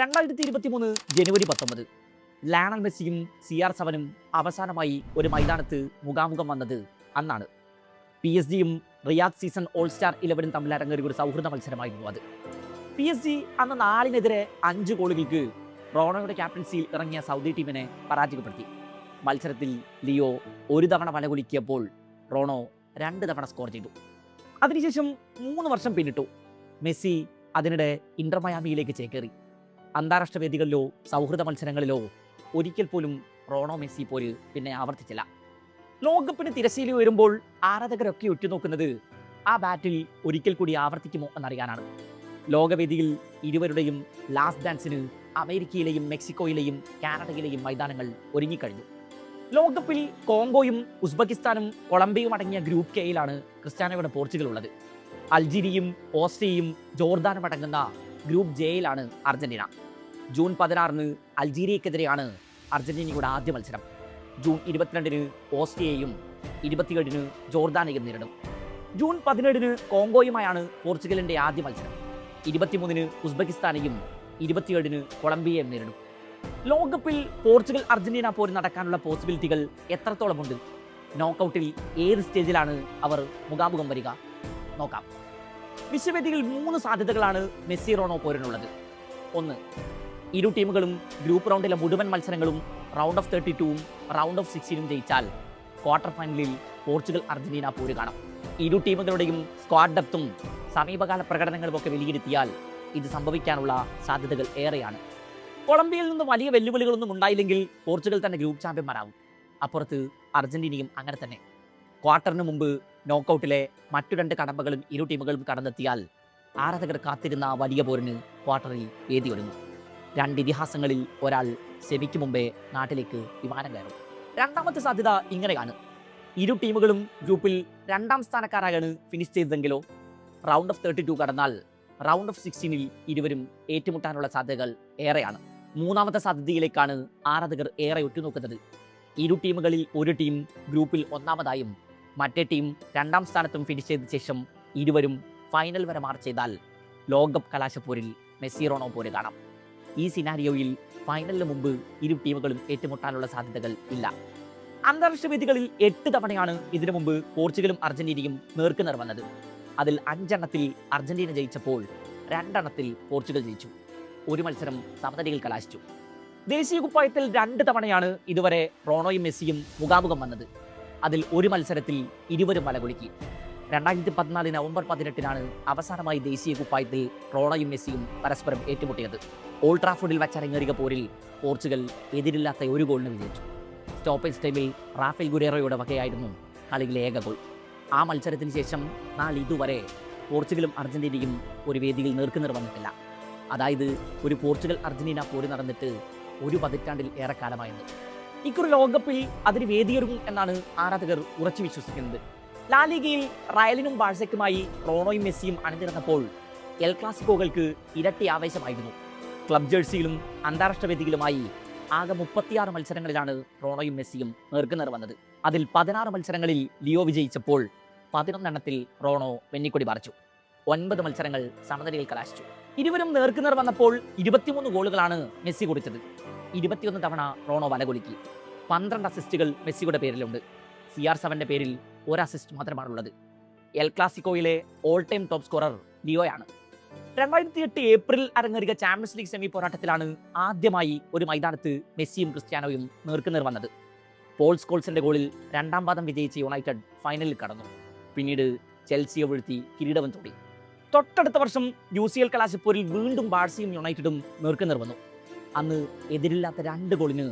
2023 ജനുവരി 19 Lionel മെസ്സിയും CR7 അവസാനമായി ഒരു മൈതാനത്ത് മുഖാമുഖം വന്നത് അന്നാണ്. PSG-യും റിയാദ് സീസൺ ഓൾ സ്റ്റാർ 11 തമ്മിൽ അരങ്ങേറിയ ഒരു സൗഹൃദ മത്സരമായിരുന്നു അത്. PSG അന്ന് 4-നെതിരെ 5 ഗോളുകൾക്ക് റോണോയുടെ ക്യാപ്റ്റൻസിയിൽ ഇറങ്ങിയ സൗദി ടീമിനെ പരാജയപ്പെടുത്തി. മത്സരത്തിൽ ലിയോ ഒരു തവണ വലകുലുക്കിയപ്പോൾ റോണോ 2 തവണ സ്കോർ ചെയ്തു. അതിനുശേഷം 3 വർഷം പിന്നിട്ടു. മെസ്സി അതിനിടെ ഇന്റർ മയാമിയിലേക്ക് ചേക്കേറി. അന്താരാഷ്ട്ര വേദികളിലോ സൗഹൃദ മത്സരങ്ങളിലോ ഒരിക്കൽ പോലും റോണോ മെസ്സി പോര് പിന്നെ ആവർത്തിച്ചില്ല. ലോകകപ്പിന് തിരശ്ശീല ഉയരുമ്പോൾ ആരാധകരൊക്കെ ഉറ്റുനോക്കുന്നത് ആ ബാറ്റിൽ ഒരിക്കൽ കൂടി ആവർത്തിക്കുമോ എന്നറിയാനാണ്. ലോകവേദിയിൽ ഇരുവരുടെയും ലാസ്റ്റ് ഡാൻസിന് അമേരിക്കയിലെയും മെക്സിക്കോയിലെയും കാനഡയിലെയും മൈതാനങ്ങൾ ഒരുങ്ങിക്കഴിഞ്ഞു. ലോകകപ്പിൽ കോങ്കോയും ഉസ്ബെക്കിസ്ഥാനും കൊളംബിയയും അടങ്ങിയ ഗ്രൂപ്പ് കെയിലാണ് ക്രിസ്ത്യാനോയുടെ പോർച്ചുഗൽ ഉള്ളത്. അൾജീരിയയും ഓസ്ട്രിയയും ജോർദാനും അടങ്ങുന്ന ഗ്രൂപ്പ് ജെയിലാണ് അർജന്റീന. ജൂൺ 16 അൾജീരിയക്കെതിരെയാണ് അർജന്റീനയുടെ ആദ്യ മത്സരം. ജൂൺ 22 ഓസ്ട്രിയയും 27 ജോർദാനെയും നേരിടും. ജൂൺ 17 കോങ്കോയുമായാണ് പോർച്ചുഗലിന്റെ ആദ്യ മത്സരം. 23 ഉസ്ബെക്കിസ്ഥാനെയും 27 കൊളംബിയയും നേരിടും. ലോകകപ്പിൽ പോർച്ചുഗൽ അർജന്റീന പോര് നടക്കാനുള്ള പോസിബിലിറ്റികൾ എത്രത്തോളമുണ്ട്? നോക്കൌട്ടിൽ ഏത് സ്റ്റേജിലാണ് അവർ മുഖാമുഖം വരിക? നോക്കാം. വിശ്വവേദിയിൽ 3 സാധ്യതകളാണ് മെസ്സി റോണോ പോരിനുള്ളത്. 1, ഇരു ടീമുകളും ഗ്രൂപ്പ് റൗണ്ടിലെ മുഴുവൻ മത്സരങ്ങളും റൗണ്ട് ഓഫ് 32ഉം റൗണ്ട് ഓഫ് 16ഉം ജയിച്ചാൽ ക്വാർട്ടർ ഫൈനലിൽ പോർച്ചുഗൽ അർജന്റീന പോര് കാണാം. ഇരു ടീമുകളുടെയും സ്ക്വാഡ് ഡെപ്തും സമീപകാല പ്രകടനങ്ങളും ഒക്കെ വിലയിരുത്തിയാൽ ഇത് സംഭവിക്കാനുള്ള സാധ്യതകൾ ഏറെയാണ്. കൊളംബിയയിൽ നിന്ന് വലിയ വെല്ലുവിളികളൊന്നും ഉണ്ടായില്ലെങ്കിൽ പോർച്ചുഗൽ തന്നെ ഗ്രൂപ്പ് ചാമ്പ്യന്മാരാകും. അപ്പുറത്ത് അർജന്റീനയും അങ്ങനെ തന്നെ. ക്വാർട്ടറിന് മുമ്പ് നോക്കൌട്ടിലെ മറ്റു 2 കടമ്പകളും ഇരു ടീമുകളും കടന്നെത്തിയാൽ ആരാധകർ കാത്തിരുന്ന വലിയ പോരിന് ക്വാർട്ടറിൽ വേദിയൊരുങ്ങും. 2 ഇതിഹാസങ്ങളിൽ ഒരാൾ സെമിക്ക് മുമ്പേ നാട്ടിലേക്ക് വിമാനം കയറും. രണ്ടാമത്തെ സാധ്യത ഇങ്ങനെയാണ്. ഇരു ടീമുകളും ഗ്രൂപ്പിൽ 2ാം സ്ഥാനക്കാരായാണ് ഫിനിഷ് ചെയ്തതെങ്കിലോ റൗണ്ട് ഓഫ് 32 കടന്നാൽ റൗണ്ട് ഓഫ് 16ൽ ഇരുവരും ഏറ്റുമുട്ടാനുള്ള സാധ്യതകൾ ഏറെയാണ്. മൂന്നാമത്തെ സാധ്യതയിലേക്കാണ് ആരാധകർ ഏറെ ഉറ്റുനോക്കുന്നത്. ഇരു ടീമുകളിൽ ഒരു ടീം ഗ്രൂപ്പിൽ 1ാമതായും മറ്റേ ടീം 2ാം സ്ഥാനത്തും ഫിനിഷ് ചെയ്ത ശേഷം ഇരുവരും ഫൈനൽ വരെ മാർച്ച് ചെയ്താൽ ലോകകപ്പ് കലാശപ്പോരിൽ മെസ്സി റോണോ പോര് കാണാം. ഈ സിനാരിയോയിൽ ഫൈനലിന് മുമ്പ് ഇരു ടീമുകളും ഏറ്റുമുട്ടാനുള്ള സാധ്യതകൾ ഇല്ല. അന്താരാഷ്ട്ര വേദികളിൽ 8 തവണയാണ് ഇതിനു മുമ്പ് പോർച്ചുഗലും അർജന്റീനയും നേർക്കുനേർ വന്നത്. അതിൽ 5 എണ്ണത്തിൽ അർജന്റീന ജയിച്ചപ്പോൾ 2 എണ്ണത്തിൽ പോർച്ചുഗൽ ജയിച്ചു. ഒരു മത്സരം സമനിലയിൽ കലാശിച്ചു. ദേശീയ കുപ്പായത്തിൽ 2 തവണയാണ് ഇതുവരെ റോണോയും മെസ്സിയും മുഖാമുഖം വന്നത്. അതിൽ ഒരു മത്സരത്തിൽ ഇരുവരും വലകുലുക്കി. 2014 നവംബർ 18 അവസാനമായി ദേശീയ കുപ്പായത്തിൽ റോണോയും മെസ്സിയും പരസ്പരം ഏറ്റുമുട്ടിയത്. ഓൾഡ് ട്രാഫോർഡിൽ വച്ചരങ്ങേറിയ പോരിൽ പോർച്ചുഗൽ എതിരില്ലാത്ത ഒരു ഗോളിന് വിജയിച്ചു. സ്റ്റോപ്പേജ് ടൈമിൽ റാഫേൽ ഗുരേറോയുടെ വകയായിരുന്നു കളിയിലെ ഏക ഗോൾ. ആ മത്സരത്തിന് ശേഷം ഇതുവരെ പോർച്ചുഗലും അർജന്റീനയും ഒരു വേദിയിൽ നേർക്കുനേർ വന്നിട്ടില്ല. അതായത് ഒരു പോർച്ചുഗൽ അർജന്റീന പോര് നടന്നിട്ട് ഒരു പതിറ്റാണ്ടിൽ ഏറെക്കാലമായിരുന്നു. ഇക്കുറി ലോകകപ്പിൽ അതിന് വേദിയൊരുങ്ങും എന്നാണ് ആരാധകർ ഉറച്ചു വിശ്വസിക്കുന്നത്. ലാലിഗയിൽ റയലിനും ബാഴ്സയ്ക്കുമായി റോണോയും മെസ്സിയും അണിനിരന്നപ്പോൾ എൽ ക്ലാസിക്കോകൾക്ക് ഇരട്ടി ആവേശമായിരുന്നു. ക്ലബ് ജേഴ്സിയിലും അന്താരാഷ്ട്ര വേദിയിലുമായി ആകെ 36 മത്സരങ്ങളിലാണ് റോണോയും മെസ്സിയും നേർക്കുനേർ വന്നത്. അതിൽ 16 മത്സരങ്ങളിൽ ലിയോ വിജയിച്ചപ്പോൾ 11 എണ്ണത്തിൽ റോണോ വെന്നിക്കൊടി പറിച്ചു. 9 മത്സരങ്ങൾ സമനിലയിൽ കലാശിച്ചു. ഇരുവരും നേർക്കുനേർ വന്നപ്പോൾ 23 ഗോളുകളാണ് മെസ്സി കുറിച്ചത്. 21 തവണ റോണോ വലകുലുക്കി. 12 അസിസ്റ്റുകൾ മെസ്സിയുടെ പേരിലുണ്ട്. CR7 പേരിൽ 1 അസിസ്റ്റ് മാത്രമാണുള്ളത്. എൽ ക്ലാസിക്കോയിലെ ഓൾ ടൈം ടോപ്പ് സ്കോറർ ലിയോയാണ്. 2008 ഏപ്രിൽ അരങ്ങേറിയ ചാമ്പ്യൻസ് ലീഗ് സെമി പോരാട്ടത്തിലാണ് ആദ്യമായി ഒരു മൈതാനത്ത് മെസ്സിയും ക്രിസ്ത്യാനോയും നേർക്കുനേർ വന്നത്. പോൾ സ്കോൾസിന്റെ ഗോളിൽ 2ാം പാദം വിജയിച്ച യുണൈറ്റഡ് ഫൈനലിൽ കടന്നു. പിന്നീട് ചെൽസിയെ വീഴ്ത്തി കിരീടവും തോടി. തൊട്ടടുത്ത വർഷം UCL കലാശപ്പോരിൽ വീണ്ടും ബാഴ്സയും യുണൈറ്റഡും നേർക്കുനേർ വന്നു. അന്ന് എതിരില്ലാത്ത 2 ഗോളിന്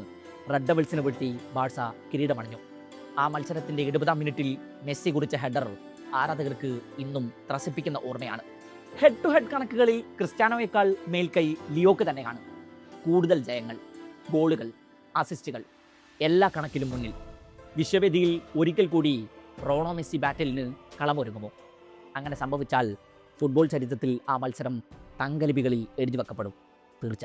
റെഡ് ഡെവിൾസിനെ വീഴ്ത്തി ബാഴ്സ കിരീടമണിഞ്ഞു. ആ മത്സരത്തിന്റെ 70ാം മിനിറ്റിൽ മെസ്സി കുറിച്ച ഹെഡർ ആരാധകർക്ക് ഇന്നും ത്രസിപ്പിക്കുന്ന ഓർമ്മയാണ്. ഹെഡ് ടു ഹെഡ് കണക്കുകളിൽ ക്രിസ്ത്യാനോയേക്കാൾ മേൽക്കൈ ലിയോക്ക് തന്നെയാണ്. കൂടുതൽ ജയങ്ങൾ, ഗോളുകൾ, അസിസ്റ്റുകൾ എല്ലാ കണക്കിലും മുന്നിൽ. വിശ്വവേദിയിൽ ഒരിക്കൽ കൂടി റോണോ മെസ്സി ബാറ്റലിന് കളമൊരുങ്ങുമോ? അങ്ങനെ സംഭവിച്ചാൽ ഫുട്ബോൾ ചരിത്രത്തിൽ ആ മത്സരം തങ്കലിപികളിൽ എഴുതി വെക്കപ്പെടും. തീർച്ച.